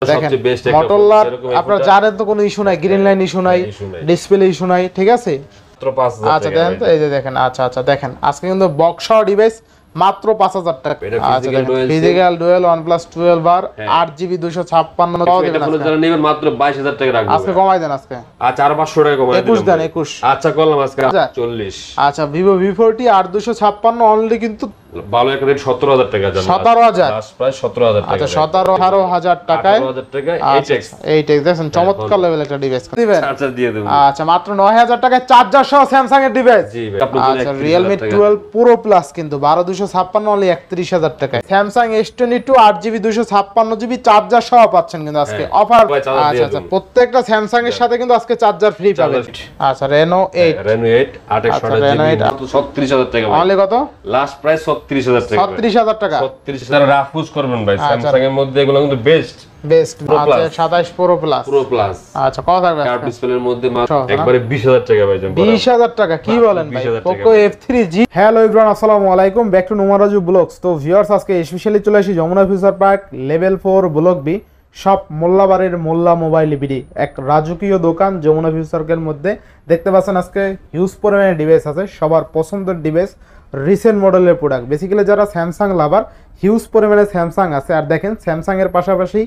সবচেয়ে বেস্ট একটা মোটরলা আপনারা জানেন তো কোনো ইস্যু নাই, গ্রিন লাইন ইস্যু নাই, ডিসপ্লে ইস্যু নাই, ঠিক আছে। মাত্র 5000 আচ্ছা দেখেন তো, এই যে দেখেন, আচ্ছা দেখেন আজকে কিন্তু বক্সা ডিভাইস মাত্র 5000 টাকা। আচ্ছা ফিজিক্যাল ডুয়েল OnePlus 12 বার 8GB 256 পাওয়া যাবে আজকে যারা নেবেন মাত্র 22000 টাকা রাখবো আজকে কমাই দেন আজকে। আচ্ছা আর 500 টাকা কমাই দেন 21 দেন 21। আচ্ছা করলাম আজকে 40। আচ্ছা Vivo V40 8256 অনলি কিন্তু ভালো একটা রেট 17000 টাকা জানেন 17000 লাস্ট প্রাইস 17000 টাকা। আচ্ছা 18000 টাকায় 18000 টাকা 8x দেখেন চমৎকার লেভেল একটা ডিভাইস দিবেন। চার্জার দিয়ে দেব। আচ্ছা মাত্র 9000 টাকায় চার্জার সহ স্যামসাং এর ডিভাইস। জি ভাই আপনি আচ্ছা Realme 12 Pro Plus কিন্তু 12256 অনলি 31000 টাকায়। Samsung S22 8GB 256GB charger সহ পাচ্ছেন কিন্তু আজকে অফার। আচ্ছা প্রত্যেকটা স্যামসাং এর সাথে কিন্তু আজকে চার্জার ফ্রি পাবেন। আচ্ছা Reno 8 828GB 36000 টাকা অনলি কত লাস্ট প্রাইস 36000 টাকা 36000 টাকা 36000 রাফ ইউজ করবেন ভাই স্যামসাং এর মধ্যে এগুলো কিন্তু বেস্ট আচ্ছা 27 Pro Plus আচ্ছা কত থাকবে কার্ভ ডিসপ্লের মধ্যে একবারে 20000 টাকা ভাই জান 20000 টাকা কি বলেন ভাই Poco F3G। হ্যালো एवरीवन আসসালামু আলাইকুম, ব্যাক টু নোমারাজু ব্লগস। তো ভিউয়ার্স আজকে স্পেশালি চলে আসি Jamuna Future Park level 4 block B সব মোল্লাবাড়ির মোল্লা মোবাইল বিডি, এক রাজকীয় দোকান যমুনা ফিউচারের মধ্যে। দেখতে পাচ্ছেন আজকে হিউজ পরিমাণে ডিভাইস আছে, সবার পছন্দের ডিভাইস, রিসেন্ট মডেলের প্রোডাক্ট। বেসিক্যালি যারা স্যামসাং লাভার হিউজ পরিমাণে স্যামসাং আছে। আর দেখেন স্যামসাং এর পাশাপাশি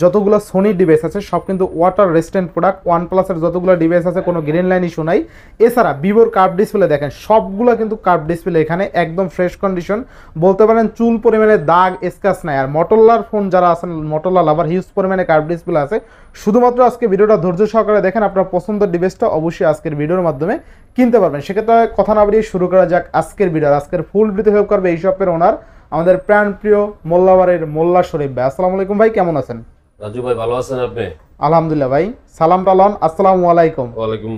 যতগুলো সোনি ডিভাইস আছে সব কিন্তু ওয়াটার রেজিস্ট্যান্ট প্রোডাক্ট। OnePlus-এর যতগুলো ডিভাইস আছে কোনো গ্রিন লাইন ইস্যু নাই। এছাড়া ভিভোর কার্ভ ডিসপ্লে দেখেন সবগুলো কিন্তু কার্ভ ডিসপ্লে এখানে একদম ফ্রেশ কন্ডিশন, বলতে পারেন চুল পরিমাণে দাগ স্ক্র্যাচ নাই। আর মোটরলার ফোন যারা আছেন মোটরলা লাভার হিউজ পরিমাণে কার্ভ ডিসপ্লে আছে। শুধুমাত্র আজকে ভিডিওটা ধৈর্য সহকারে দেখেন, আপনার পছন্দের ডিভাইসটা অবশ্যই আজকের ভিডিওর মাধ্যমে কিনতে পারবেন। সেক্ষেত্রে কথা না বাড়িয়ে শুরু করা যাক আজকের ভিডিও। আজকের ফুল ভিডিও হেল্প করবে এই শপের ওনার আমাদের প্রাণপ্রিয় মোল্লাবাড়ির মোল্লা শরীফ ভাই। আসসালামু আলাইকুম ভাই, কেমন আছেন? রাজু ভাই ভালো আছেন আপনি? আলহামদুলিল্লাহ ভাই। সালাম টালন আসসালামু আলাইকুম। ওয়ালাইকুম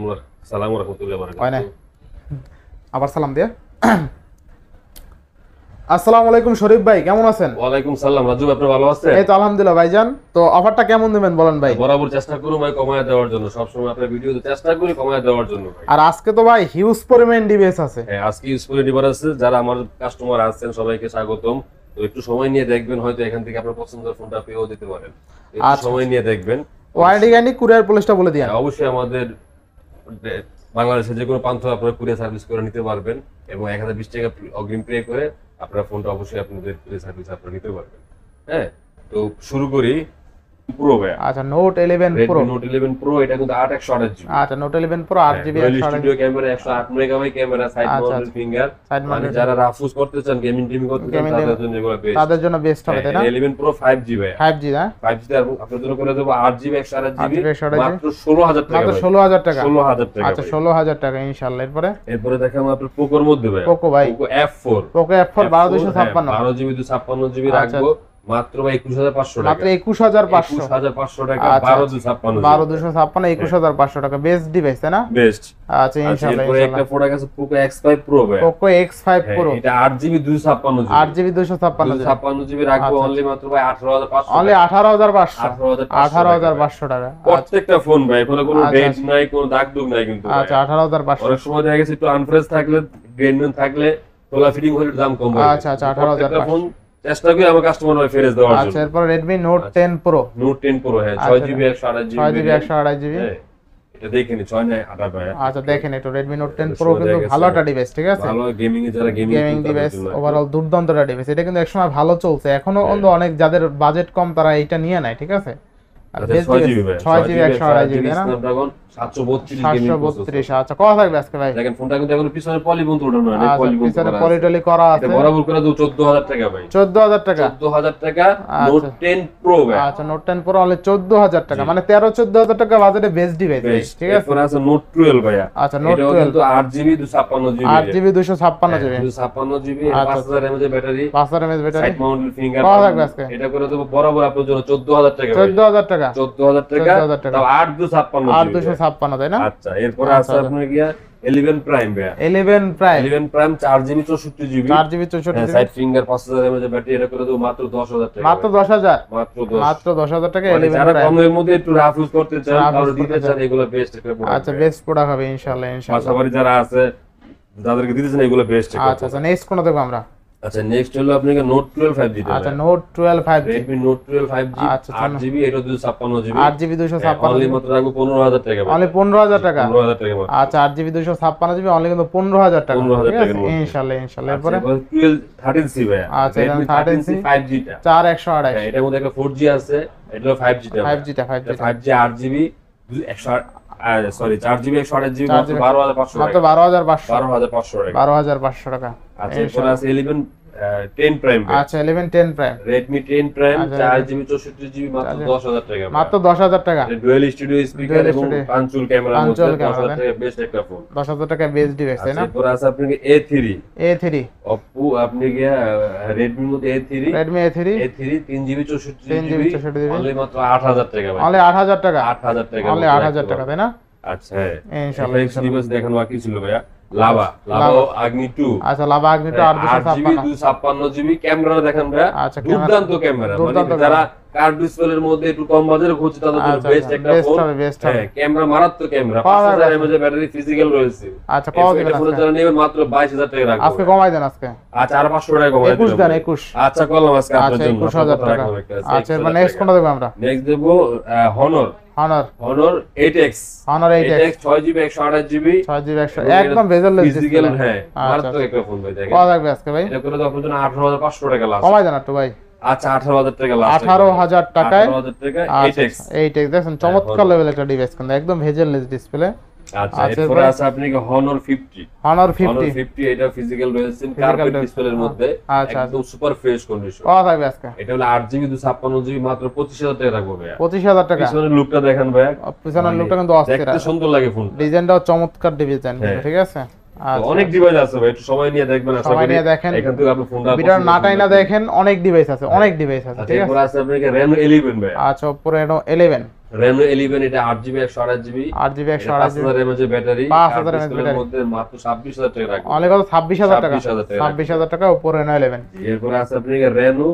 আসসালাম ওয়া রাহমাতুল্লাহি ওয়া বারাকাতুহু। হয় না আবার সালাম দিয়া। আসসালামু আলাইকুম শরীফ ভাই, কেমন আছেন? ওয়ালাইকুম সালাম রাজু ভাই, আপনি ভালো আছেন? এই তো আলহামদুলিল্লাহ ভাইজান। তো অফারটা কেমন দিবেন বলেন ভাই? বরাবর চেষ্টা করুন ভাই কমায় দেওয়ার জন্য, সব সময় আপনার ভিডিওতে চেষ্টা করি কমায় দেওয়ার জন্য ভাই। আর আজকে তো ভাই হিউজ পরিমাণ ডিভাইস আছে। হ্যাঁ আজকে হিউজ পরিমাণ ডিভাইস আছে। যারা আমার কাস্টমার আছেন সবাইকে স্বাগতম। তো একটু সময় নিয়ে দেখবেন, হয়তো এখান থেকে আপনার পছন্দের ফোনটা পেয়েও দিতে পারেন। একটু সময় নিয়ে দেখবেন। ওয়ারেন্টি গ্যারান্টি কুরিয়ার পলিসটা বলে দিন। অবশ্যই আমাদের বাংলাদেশের যে কোনো প্রান্ত আপনারা কুরিয়ার সার্ভিস করে নিতে পারবেন এবং 1020 টাকা অগ্রিম পে করে আপনার ফোনটা অবশ্যই আপনাদের কুরিয়ার সার্ভিস আপনারা নিতে পারবেন। হ্যাঁ তো শুরু করি প্রো ভাই। আচ্ছা নোট 11 প্রো। নোট 11 প্রো এটা কিন্তু 8/128GB। আচ্ছা note 11 pro 8GB studio camera 108 megapixel camera, side mounted finger. মানে যারা রাফ ইউজ করতে চান, গেমিং টিম করতে চান তাদের জন্য এগুলো বেস্ট। তাদের জন্য বেস্ট হবে তাই না? 11 প্রো 5G ভাই। 5G না? 5G আর আপনাদের জন্য করে দেব 8GB 128GB মাত্র 16000 টাকা। মাত্র 16000 টাকা। 16000 টাকা। আচ্ছা 16000 টাকা ইনশাআল্লাহ। এরপরে দেখাবো আপনার পোকোর মধ্যে ভাই। পোকো ভাই। Poco F4। Poco F4 12256 12GB 256GB রাখবো মাত্র ভাই 21500 টাকা। মাত্র 21500 টাকা 12256 21500 টাকা বেস্ট ডিভাইস তাই না? বেস্ট। আচ্ছা ইনশাআল্লাহ। এরপর একটা প্রোডাক্ট আছে পোকো X5 Pro ভাই। পোকো X5 Pro এটা 8GB 256GB 8GB 256GB রাখবো অনলি মাত্র ভাই 18500। অনলি 18500 টাকা। প্রত্যেকটা ফোন ভাই, কোনো ডেন্ট নাই, কোনো দাগ দুগ নাই কিন্তু। আচ্ছা 18500। অনেক সময় দেখা গেছে একটু আনফ্রেশ থাকলে, গ্রেন থাকলে, তোলা ফিটিং হলে দাম কম হয়। আচ্ছা 18500 ফোন চেষ্টা করি আমার কাস্টমার ফেরত দেওয়ার জন্য। আচ্ছা এরপর Redmi Note 10 Pro। Note 10 Pro হ্যাঁ 6GB 128GB 6GB 128GB। এটা দেখেন 6 না 8 ভাই। আচ্ছা দেখেন এটা Redmi Note 10 Pro কিন্তু ভালো একটা ডিভাইস, ঠিক আছে? ভালো গেমিং এ যারা গেমিং ডিভাইস ওভারঅল দুর্দান্ত একটা ডিভাইস। এটা কিন্তু একসময় ভালো চলছে, এখনো অনেক যাদের বাজেট কম তারা এটা নিয়ে নেয়, ঠিক আছে? আর 6GB 128GB না? Snapdragon 732 আচ্ছা কত থাকবে আজকে ভাই? দেখেন ফোনটা কিন্তু এখন পিছনে পলিবন তো ওঠানো না, পলিবন পিছনে পলিটলি করা আছে। এটা বরাবর করে দাও 14000 টাকা ভাই। 14000 টাকা। 14000 টাকা Note 10 Pro ভাই। আচ্ছা Note 10 Pro অনলি 14000 টাকা, মানে 13-14000 টাকা বাজেটে বেস্ট ডিভাইস, ঠিক আছে? এরপর আছে Note 12 ভাই। আচ্ছা Note 12 কিন্তু 8GB 256GB 8GB 256GB 256GB 5000 mAh battery 5000 mAh battery side mounted finger. কত থাকবে আজকে? এটা করে দেব বরাবর আপনার জন্য 14000 টাকা ভাই। 14000 টাকা 14000 টাকা তাও 8256 তাই না? আচ্ছা এরপর আছে আপনার কি 11 প্রাইম ভাই। 11 prime 4GB 64GB 64GB side finger 5000 mAh battery. এটা করে দেব মাত্র 10000 টাকা। মাত্র 10000 মাত্র 10000 টাকা 11 যারা প্রাইম। কমের মধ্যে একটু রাফ ইউজ করতে চান আর দিতে চান এগুলো বেস্ট একটা প্রোডাক্ট। আচ্ছা বেস্ট প্রোডাক্ট হবে ইনশাআল্লাহ। পাশাপাশি যারা আছে যাদেরকে দিতে চান এগুলো বেস্ট একটা। আচ্ছা নেক্সট কোন দেখব আমরা? আচ্ছা নেক্সট হলো আপনাকে নোট 12 5G টা। আচ্ছা note 12 5G, Redmi Note 12 5G আচ্ছা, 8GB, এটা 256GB, 8GB 256 অনলি মাত্র রাখবো 15000 টাকা। অনলি 15000 টাকা। 15000 টাকা মাত্র। আচ্ছা 8GB 256GB অনলি কিন্তু 15000 টাকা। 15000 ঠিক আছে টাকার মধ্যে। ইনশাআল্লাহ ইনশাআল্লাহ। এরপরে 12 13C ভাই। আচ্ছা, এটা Redmi 13C 5G টা। 4128, হ্যাঁ, এটার মধ্যে একটা 4G আছে, এটা হলো 5G টা। 5G টা 5G 8GB 4GB 128GB মাত্র 4GB 12500 মাত্র টাকা। 12500 12500 টাকা। 12500 টাকা। আচ্ছা এরপর আছে 11 10 Prime ভাই। আচ্ছা 11 10 প্রাইম Redmi 10 Prime আচ্ছা, 4GB 64GB মাত্র 10000 টাকা। মাত্র 10000 টাকা। ডুয়াল স্টুডিও স্পিকার Dual এবং studio, পাঁচচুল ক্যামেরার মধ্যে পাঁচচুল 10000 ক্যামেরা, টাকা বেস্ট একটা ফোন। 10000 টাকা বেস ডিভাইস তাই না? এরপর আছে আপনাকে A3 A3, Oppo, আপনি গিয়া Redmi মধ্যে A3 Redmi A3 3GB 3GB 64GB only মাত্র 8000 টাকা ভাই। অনলি 8000 টাকা। 8000 টাকা অনলি 8000 টাকা তাই না? আচ্ছা হ্যাঁ ইনশাআল্লাহ ডিভাইস দেখানো বাকি ছিল ভাইয়া। লাভা আগ্নি 2 আচ্ছা লাভা আগ্নি তো 8GB 256GB ক্যামেরা দেখেন ভাইয়া। আচ্ছা, ক্যামেরা- দুর্দান্ত ক্যামেরা, দুর্দান্ত মানে যারা কার্ড ডিসপ্লের মধ্যে একটু কম বাজেটে খুঁজছে তাদের জন্য আচ্ছা, বেস্ট আচ্ছা, একটা best ফোন। হবে, best হবে। হ্যাঁ ক্যামেরা মারাত্মক ক্যামেরা, পাওয়া যাবে 5000 mAh ব্যাটারি ফিজিক্যাল রয়েছে। আচ্ছা কত দিবেন এটা ফোনে আজকে? যারা নেবেন মাত্র 22000 টাকা রাখবো। আজকে কমাই দেন আজকে। আচ্ছা আর 500 টাকা কমাই 21 দেন 21। আচ্ছা করলাম আজকে আপনার আচ্ছা জন্য 21000 টাকা। আচ্ছা এবার নেক্সট কোনটা দেব আমরা? নেক্সট দেব Honor Honor 8X 8X 6GB 128GB 6GB 100 একদম বেজেললেস ফিজিক্যাল। ডিসপ্লে। হ্যাঁ আচ্ছা, মারাত্মক একটা ফোন ভাই দেখেন। কত লাগবে আজকে ভাই? এটা করে তো আপনার জন্য 18500 টাকা লাস্ট। কমাই দেন একটু ভাই। আচ্ছা 18000 টাকা লাস্ট। 18000 টাকায় 18000 টাকা আচ্ছা 8X। 8X দেখেন চমৎকার লেভেল একটা ডিভাইস কিন্তু একদম ভেজেললেস ডিসপ্লে। আচ্ছা আচ্ছা, এরপরে এরপরে? আছে আপনাকে Honor 50 Honor Honor 50 50 এটা ফিজিক্যাল রয়েছে Physical কার্পেট রয়েছে। ডিসপ্লের মধ্যে আচ্ছা, একদম সুপার ফ্রেশ কন্ডিশন। কত লাগবে আজকে? এটা হলো 8GB 256GB মাত্র 25000 টাকা রাখবো ভাইয়া। 25000 টাকা। পিছনের লুকটা দেখেন ভাইয়া, পিছনের লুকটা কিন্তু অস্থির। দেখতে সুন্দর লাগে ফোনটা। ডিজাইনটাও চমৎকার ডিজাইন হ্যাঁ। ঠিক আছে? তো আচ্ছা অনেক ডিভাইস আছে ভাই, একটু সময় নিয়ে দেখবেন। আশা সময় করি নিয়ে দেখেন। এখান থেকে আপনি ফোনটা ভিডিও পছন্দ নাটাই না করবেন। দেখেন, অনেক ডিভাইস আছে, অনেক ডিভাইস আছে আচ্ছা ঠিক এরপর আছে? আছে আপনাকে Reno 11 ভাই। আচ্ছা Oppo Reno 11 Reno 11 এটা 8GB 128GB 8GB 128GB 5000 mAh battery 5000 mAh ডিসপ্লের ব্যাটারি। মধ্যে মাত্র 26000 টাকা রাখবো। অনলি কত? 26000 টাকা। 26000 টাকা। 26000 টাকা Oppo Reno 11। এরপর আছে আপনাকে Reno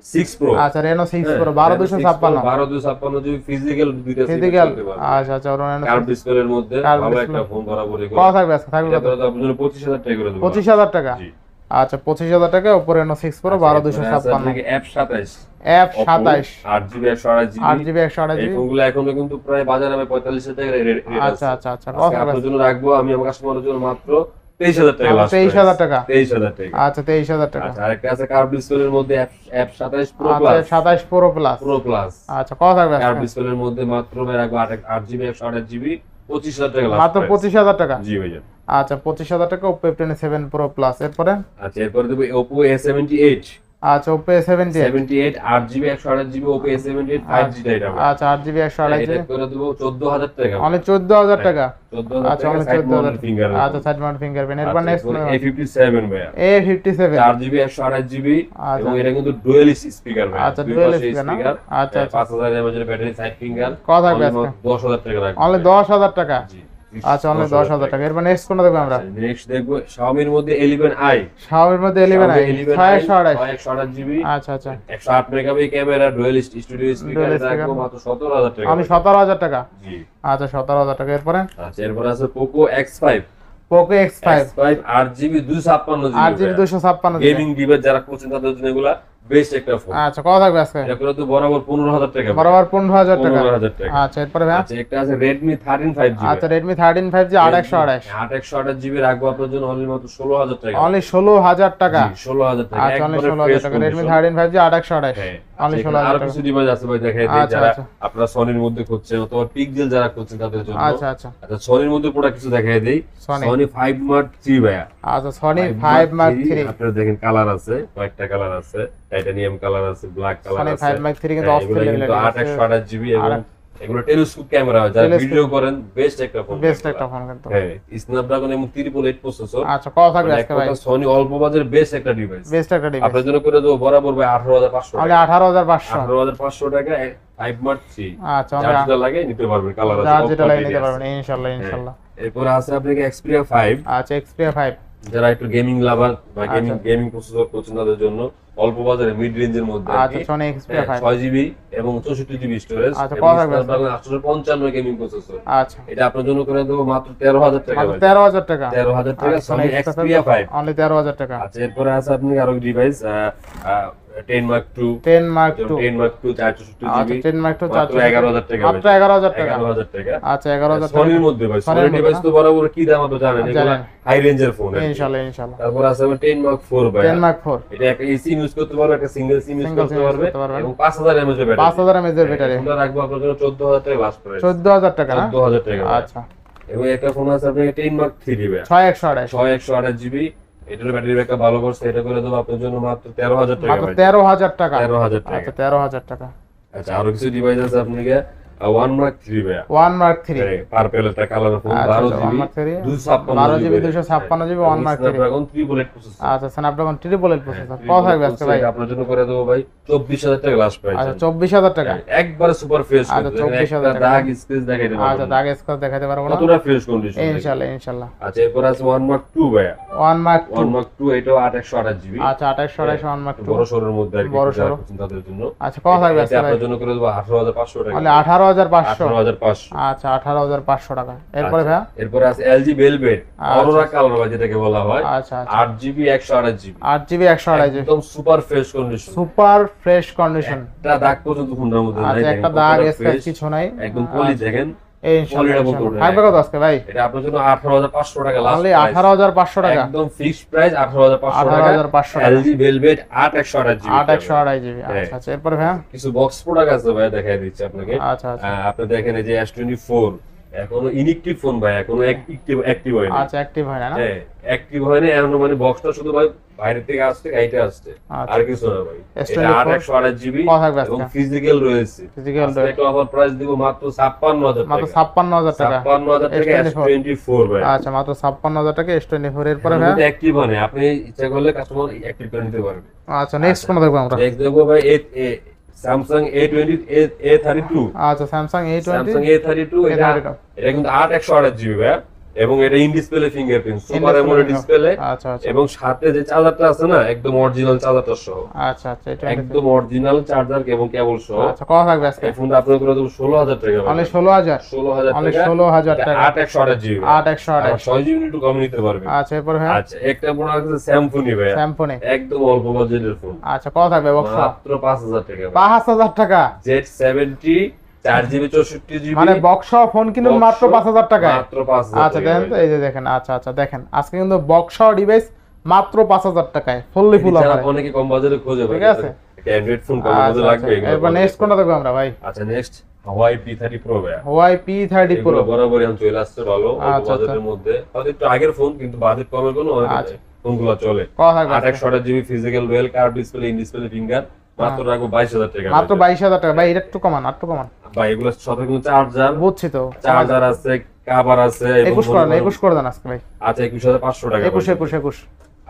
6 Pro। আচ্ছা Reno 6 Pro 12256 12256GB ফিজিক্যাল দুইটা সিম ফিজিক্যাল। চলতে পারবে। আচ্ছা আচ্ছা Reno কার্ভ ডিসপ্লের মধ্যে কার্ভ ভালো ডিসপ্লে। একটা ফোন বরাবরই করে। কত থাকবে আজকে? থাকবে কত? এটা তো আপনার জন্য 25000 টাকা করে দেব। 25000 টাকা। জি। আচ্ছা 25000 টাকা Oppo Reno 6 Pro 12256 আপনাকে F27 F27 8GB 128GB 8GB 128GB এই ফোনগুলো এখনো কিন্তু প্রায় বাজারে 45000 টাকা রেট আছে। আচ্ছা আচ্ছা আচ্ছা কত আজকে থাকবে? আপনার জন্য রাখবো আমি আমার কাস্টমারের জন্য মাত্র 23000 টাকা লাস্ট। 23000 টাকা। 23000 টাকা। আচ্ছা 23000 টাকা। আচ্ছা আরেকটা আছে কার্ভ ডিসপ্লের মধ্যে F27 Pro আচ্ছা Plus 27 Pro Plus Pro Plus আচ্ছা কত থাকবে কার্ভ আজকে? ডিসপ্লের মধ্যে মাত্র রাখবো 8GB 128GB 25000 টাকা লাস্ট। মাত্র 25000 টাকা। জি ভাইয়া। আচ্ছা 25000 টাকা Oppo F27 Pro Plus। এরপরে আচ্ছা এরপর দেব Oppo A78 আচ্ছা Oppo A78 78 8GB 128GB Oppo A78 5G টা এটা ভাই। আচ্ছা 8GB 128GB এটা করে দেব 14000 টাকা। অনলি 14000 টাকা। 14000 আচ্ছা টাকা অনলি সাইড 14000 মাউন্টেড ফিঙ্গার। আচ্ছা সাইড মাউন্ট ফিঙ্গারপ্রিন্ট। এরপর নেক্সট A57 ভাইয়া। A57 4GB 128GB আচ্ছা। এবং এটা কিন্তু ডুয়াল স্পিকার ভাই। আচ্ছা, dual speaker না? আচ্ছা, আচ্ছা। 5000 mAh এর ব্যাটারি সাইড ফিঙ্গার। কত থাকবে আজকে? 10000 টাকা রাখবো। অনলি 10000 টাকা। জি। আচ্ছা অনলি 10000 টাকা। এরপর নেক্সট কোনটা দেখব আমরা? নেক্সট দেখবো Xiaomi এর মধ্যে 11i। Xiaomi-র মধ্যে 11i 628 128GB আচ্ছা আচ্ছা 108 megapixel camera dual studio speaker Dual রাখবো speaker। মাত্র 17000 টাকা। অনলি 17000 টাকা। জি। আচ্ছা 17000 টাকা। এরপরে আচ্ছা এরপর আছে Poco X5 Poco X5 8GB 256GB 8GB 256GB gaming device যারা করছেন তাদের জন্য এগুলা বেস্ট একটা ফোন। আচ্ছা কত থাকবে আজকে? এটা করে তো বরাবর 15000 টাকা। বরাবর 15000 টাকা। 15000 টাকা। আচ্ছা এরপরে ভাই আচ্ছা একটা আছে Redmi 13 5G। আচ্ছা Redmi 13 5G 8128 8128GB রাখবো আপনার জন্য অনলি মাত্র 16000 টাকা। অনলি 16000 টাকা। জি, 16000 টাকা। আচ্ছা অনলি একবারে 16000 fresh টাকা condition। Redmi 13 5G 8128 হ্যাঁ। অনলি আচ্ছা, এখানে 16000 আরো টাকা। কিছু ডিভাইস আছে ভাই দেখাই দেই আচ্ছা, যারা আচ্ছা। আপনারা সনির মধ্যে খুঁজছেন অথবা পিক্সেল যারা খুঁজছেন তাদের জন্য। আচ্ছা আচ্ছা আচ্ছা সনির মধ্যে প্রোডাক্ট কিছু দেখাই দেই। Sony। সনি 5 Mark 3 ভাইয়া। আচ্ছা Sony 5 Mark 3 আপনারা দেখেন কালার আছে, কয়েকটা কালার আছে, টাইটানিয়াম কালার আছে, ব্ল্যাক কালার Sony আছে। 5 Mark 3 কিন্তু হ্যাঁ, অস্থির এগুলো লেভেলের কিন্তু 828GB এবং এগুলো টেলিস্কোপ ক্যামেরা, যারা Telescope। ভিডিও করেন বেস্ট একটা ফোন। বেস্ট একটা ফোন কিন্তু। হ্যাঁ, স্ন্যাপড্রাগন এবং 888 প্রসেসর। আচ্ছা কত থাকবে আজকে ভাই? সনি অল্প বাজারে বেস্ট একটা ডিভাইস। বেস্ট একটা ডিভাইস আপনার জন্য করে দেবো বরাবর ভাই 18500 অনলি টাকা। 18500 18500 টাকা 5 Mark 3। আচ্ছা যার অনলি যেটা লাগে নিতে পারবেন, কালার আছে। যার যেটা Oppo লাগে TV নিতে আছে। পারবেন ইনশাআল্লাহ ইনশাআল্লাহ। এরপর আছে আপনাকে Xperia 5 আচ্ছা Xperia 5 যারা একটু গেমিং লাভার বা গেমিং প্রসেসর করছেন তাদের জন্য অল্প বাজারে মিড রেঞ্জের মধ্যে আচ্ছা Sony Xperia 5 6GB এবং 64GB স্টোরেজ আচ্ছা, এবং কত থাকবে? Snapdragon 855 gaming processor. আচ্ছা এটা আপনার জন্য করে দেবো মাত্র 13000 টাকা। মাত্র 13000 টাকা। 13000 টাকা Sony Xperia 5 অনলি 13000 টাকা। আচ্ছা, এরপরে আছে আপনি আরো device 10 Mark II 10 Mark II 10 Mark II 464GB আচ্ছা 10 Mark II মাত্র 11000 টাকা। মাত্র 11000 টাকা। 11000 টাকা। আচ্ছা 11000 টাকা সনির মধ্যে ভাই, সনির ডিভাইস তো বরাবর কি দাম আপনি জানেন, এগুলো হাই রেঞ্জের ফোন। ইনশাআল্লাহ ইনশাআল্লাহ। তারপর আছে 10 Mark IV ভাই। 10 Mark IV এটা একটা এসি ইউজ করতে পারবে, একটা সিঙ্গেল সিম ইউজ Single করতে SIM use পারবে করতে পারবেন। এবং 5000 mAh এর ব্যাটারি। 5000 mAh এর ব্যাটারি। আমরা রাখবো আপনার জন্য 14000 টাকা লাস্ট প্রাইস। 14000 টাকা না? 14000 টাকা ভাই। আচ্ছা এবং একটা ফোন আছে আপনার 10 Mark III ভাই। 6128 6128GB, এটার ব্যাটারি ব্যাকআপ ভালো করছে, এটা করে দেবো আপনার জন্য মাত্র 13000 টাকা মাত্র ভাই। 13000 টাকা। 13000 টাকা। আচ্ছা 13000 টাকা। আচ্ছা, আরো কিছু ডিভাইস আছে আপনাকে 1 Mark III ভাই। 1 Mark III পার্পল একটা কালার ফোন, আচ্ছা, 12GB 1 Mark III 256GB 256GB 1 Mark III Snapdragon 3 bullet processor. আচ্ছা Snapdragon ট্রিপল প্রসেসর। কত থাকবে আজকে ভাই? আপনার জন্য করে দেবো ভাই 24000 টাকা লাস্ট প্রাইস। আচ্ছা 24000 টাকা। একবারে সুপার ফ্রেশ। আচ্ছা, 24000 টাকা। দাগ স্ক্র্যাচ দেখাইতে পারবো। আচ্ছা দাগ স্কোর দেখাতে পারবো না? কতটা ফ্রেশ কন্ডিশন। ইনশাআল্লাহ ইনশাআল্লাহ। আচ্ছা, এরপর আছে 1 Mark II ভাই। 1 Mark II 1 Mark II এটাও 2828GB। আচ্ছা 2828 1 Mark II বড় সরের মধ্যে আর কি, বড় যারা সরো। করছেন তাদের জন্য। আচ্ছা কত থাকবে এটা আজকে ভাই? আপনার জন্য করে দেবো 18500 টাকা। তাহলে 18500। 18500। আচ্ছা 18500 টাকা। এরপরে ভাই? এরপর আছে LG Velvet অরোরা কালার ভাই, যেটাকে বলা হয়। আচ্ছা আচ্ছা 8GB 128GB 8GB 128GB একদম super fresh condition. Super fresh condition. একটা দাগ পর্যন্ত ফোনটার মধ্যে নাই। আচ্ছা দেখেন একটা কতটা দাগ fresh, স্ক্র্যাচ কিছু নাই। একদম পলি দেখেন। ইনশাআল্লাহ পলিটা বলতে ইনশাআল্লাহ। উঠে থাকবে কত আজকে ভাই? এটা আপনার জন্য 18500 টাকা লাস্ট তাহলে প্রাইস। 18500 টাকা। একদম ফিক্সড প্রাইস 18500 টাকা। 18500 টাকা। LG Velvet 8128GB 8128GB আচ্ছা আচ্ছা এরপরে ভাই? কিছু বক্স প্রোডাক্ট আছে ভাই, দেখাই দিচ্ছি আপনাকে। আচ্ছা আচ্ছা আপনি দেখেন এই যে S24 এখনো ইনঅ্যাক্টিভ ফোন ভাই, এখনো অ্যাক্টিভ হয়নি। আচ্ছা অ্যাক্টিভ হয় না? হ্যাঁ, অ্যাক্টিভ হয়নি এখনো, মানে বক্সটা শুধু ভাই বাইরে থেকে আসছে, এইটা আসছে, আচ্ছা। আর কিছু না ভাই। S24 এটা 8128GB কত থাকবে আজকে? এবং ফিজিক্যাল রয়েছে। ফিজিক্যাল আজকে একটা অফার প্রাইস দিব মাত্র 56000 মাত্র টাকা। 56000 টাকা। 56000 টাকা S24 ভাই। আচ্ছা মাত্র 56000 টাকা S24 এরপরে ভাই? কিন্তু অ্যাক্টিভ হয় না, আপনি ইচ্ছা করলে কাস্টমার অ্যাক্টিভ করে নিতে পারবে। আচ্ছা নেক্সট কোন দেখবো আমরা? নেক্সট দেখবো ভাই Samsung A32। আচ্ছা Samsung A20 Samsung A32 এটা কিন্তু 8128GB ভাই, এবং এটা in display fingerprint super AMOLED display. আচ্ছা আচ্ছা এবং সাথে যে চার্জারটা আছে না, একদম অরিজিনাল চার্জারটা সহ। আচ্ছা আচ্ছা এটা একদম অরিজিনাল চার্জার এবং কেবল সহ। আচ্ছা কত থাকবে আজকে? এই ফোনটা আপনার করে দেবো 16000 টাকা ভাই। অনলি 16000 16000 অনলি টাকা। 16000 টাকা 8128GB 8128 6GB একটু কম নিতে পারবে। আচ্ছা এরপরে ভাই? আচ্ছা, একটা প্রোডাক্ট আছে Symphony ভাই, স্যামসং একদম অল্প বাজেটের ফোন, আচ্ছা কত থাকবে বক্স? মাত্র 5000 টাকা ভাই। 5000 টাকা Z70 4GB 64GB মানে বক্স ফোন কিন্তু মাত্র 5000 টাকায়। মাত্র 5000 আচ্ছা দেখেন তো এই যে দেখেন আচ্ছা আচ্ছা দেখেন আজকে কিন্তু বক্স ডিভাইস মাত্র 5000 টাকায় ফুললি ফুল যারা অফারে। অনেকে কম বাজেটে খোঁজে ভাই, ঠিক আছে? একটা অ্যান্ড্রয়েড ফোন কম বাজেটে আচ্ছা লাগবে আচ্ছা এরপর নেক্সট কোনটা দেখবো আমরা ভাই? আচ্ছা, নেক্সট Huawei P30 Pro ভাই। Huawei P30 Pro এগুলো বরাবরই এখন চলে আসছে ভালো অল্প আচ্ছা, বাজেটের মধ্যে, তাহলে একটু আগের ফোন কিন্তু বাজেট কমের কোনো আচ্ছা। ফোনগুলো চলে। কত থাকবে আজকে? 128GB physical dual curve display, in display finger, মাত্র রাখবো 22000 টাকা। মাত্র 22000 টাকা ভাই, এটা একটু কমান আর একটু কমান। ভাই এগুলোর সাথে কিন্তু চার্জার বুঝছি তো, চার্জার আছে, কভার আছে, এবং 21 করে দেন আজকে ভাই। আচ্ছা 21500 টাকা। 21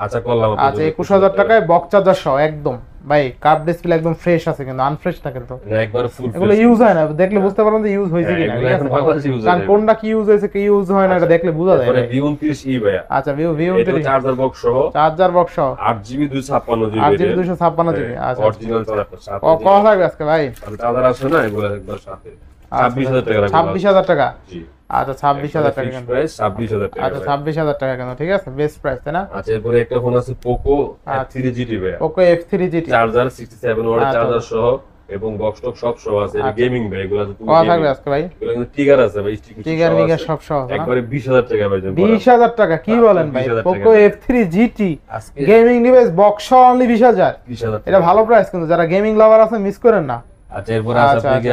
আচ্ছা করলাম। আচ্ছা 21000 টাকায় বক্স চার্জার সহ একদম ভাই, কার্ভ ডিসপ্লে একদম ফ্রেশ আছে কিন্তু আনফ্রেশ না কিন্তু। একবার ফুল এগুলো ইউজ হয় না, দেখলে বুঝতে পারবেন যে ইউজ হয়েছে কিনা। এগুলো এখন বাংলাদেশে ইউজ কারণ কোনটা কি ইউজ হয়েছে কি ইউজ হয় না এটা দেখলে বোঝা যায়। মানে V29e ভাই। আচ্ছা ভিউ এটা চার্জার বক্স সহ, চার্জার বক্স সহ 8GB 256GB 8GB 256GB আচ্ছা অরিজিনাল চার্জারটা সাথে। কত থাকবে আজকে ভাই? চার্জার আছে না, এগুলো একবার সাথে 26000 টাকা লাগবে। 26000 টাকা জি আচ্ছা 26000 টাকা ফিক্সড কিন্তু। প্রাইস 26000 টাকা। আচ্ছা 26000 টাকা কিন্তু, ঠিক আছে বেস্ট প্রাইস তাই না? আচ্ছা এরপরে একটা ফোন আছে Poco F3 GT ভাই। Poco F3 GT charger 67 watt আচ্ছা। চার্জার সহ এবং বক্স টক সব সহ আছে। এটা গেমিং ভাই, এগুলো তো কত থাকবে আজকে ভাই? এগুলো কিন্তু টিগার আছে ভাই, টিগার মিগার সব সহ না? একবারে 20000 টাকা ভাই। 20000 টাকা কি বলেন ভাই? 20,000 Poco F3 GT আজকে গেমিং ডিভাইস বক্স অনলি 20000। 20000 এটা ভালো প্রাইস কিন্তু, যারা গেমিং লাভার আছে মিস করেন না। আচ্ছা এরপর আছে আচ্ছা, আপনাকে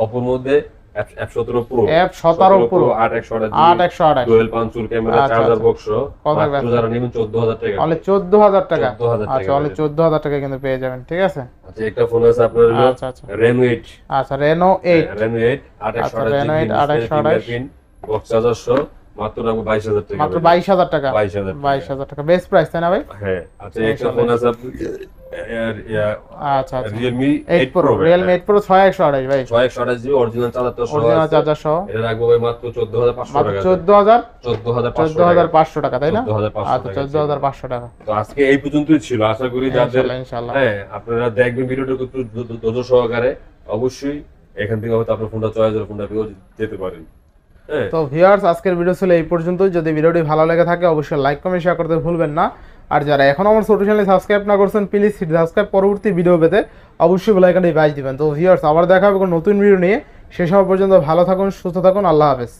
Oppo মধ্যে F17 Pro F17 Pro 8128 dual পাঞ্চুল camera আচ্ছা, চার্জার আচ্ছা। বক্স কত থাকবে? মাত্র যারা নেবেন 14000 টাকা। অনলি 14000 টাকা 14000 টাকা আচ্ছা অনলি 14000 টাকা কিন্তু পেয়ে যাবেন, ঠিক আছে? আচ্ছা একটা ফোন আছে আপনার হলো আচ্ছা আচ্ছা Reno 8 আচ্ছা Reno 8 Reno 8 2828 বক্স চার্জার সহ মাত্র রাখবো 22000 টাকা। মাত্র 22000 টাকা 22000 22000 টাকা বেস্ট প্রাইস তাই না ভাই? হ্যাঁ। আচ্ছা একটা ফোন আছে আচ্ছা আচ্ছা রিয়েলমি 8 Pro Realme 8 Pro 6128 ভাই 6128 জিবি অরিজিনাল চার্জার সহ অরিজিনাল চার্জার সহ এটা রাখবো ভাই মাত্র 14500 মাত্র টাকা 14500 টাকা তাই না 14500 আচ্ছা 14500 টাকা তো আজকে এই পর্যন্তই ছিল আশা করি যাদের ইনশাআল্লাহ হ্যাঁ আপনারা দেখবেন ভিডিওটা একটু ধৈর্য সহকারে অবশ্যই এখান থেকে হয়তো আপনার ফোনটা চয়েস হলে ফোনটা পেয়েও যেতে পারেন হ্যাঁ তো ভিউয়ার্স আজকের ভিডিও ছিল এই পর্যন্তই যদি ভিডিওটি ভালো লেগে থাকে অবশ্যই লাইক কমেন্ট শেয়ার করতে ভুলবেন না আর যারা এখন আমার ছোট চ্যানেলে সাবস্ক্রাইব না করছেন প্লিজ সাবস্ক্রাইব পরবর্তী ভিডিও পেতে অবশ্যই বেল আইকনটি বাজিয়ে দিবেন তো ভিউয়ার্স আবার দেখা হবে কোনো নতুন ভিডিও নিয়ে সে সময় পর্যন্ত ভালো থাকুন সুস্থ থাকুন আল্লাহ হাফেজ